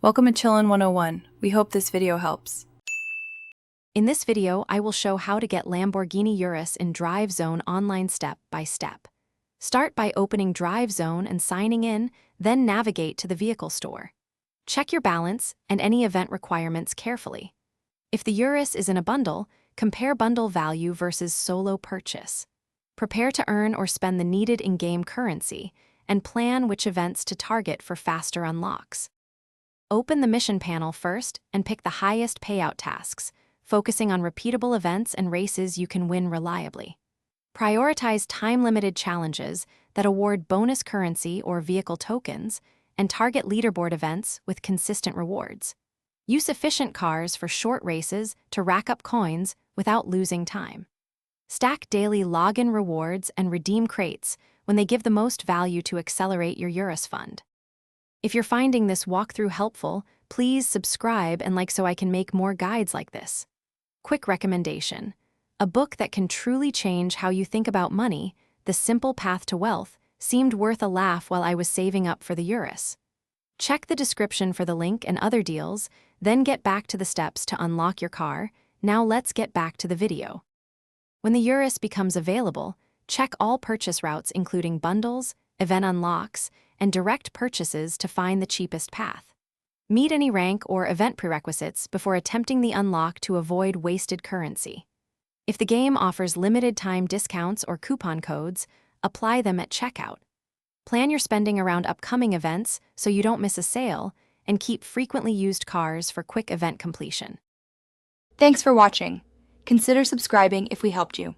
Welcome to Chillin' 101. We hope this video helps. In this video, I will show how to get Lamborghini Urus in Drive Zone online step by step. Start by opening Drive Zone and signing in, then navigate to the vehicle store. Check your balance and any event requirements carefully. If the Urus is in a bundle, compare bundle value versus solo purchase. Prepare to earn or spend the needed in-game currency, and plan which events to target for faster unlocks. Open the mission panel first and pick the highest payout tasks, focusing on repeatable events and races you can win reliably. Prioritize time-limited challenges that award bonus currency or vehicle tokens, and target leaderboard events with consistent rewards. Use efficient cars for short races to rack up coins without losing time. Stack daily login rewards and redeem crates when they give the most value to accelerate your Urus fund. If you're finding this walkthrough helpful, please subscribe and like so I can make more guides like this. Quick recommendation: a book that can truly change how you think about money, The Simple Path to Wealth, seemed worth a laugh while I was saving up for the Urus. Check the description for the link and other deals, then get back to the steps to unlock your car. Now let's get back to the video. When the Urus becomes available, check all purchase routes including bundles, event unlocks, and direct purchases to find the cheapest path. Meet any rank or event prerequisites before attempting the unlock to avoid wasted currency. If the game offers limited time discounts or coupon codes, apply them at checkout. Plan your spending around upcoming events so you don't miss a sale, and keep frequently used cars for quick event completion. Thanks for watching. Consider subscribing if we helped you.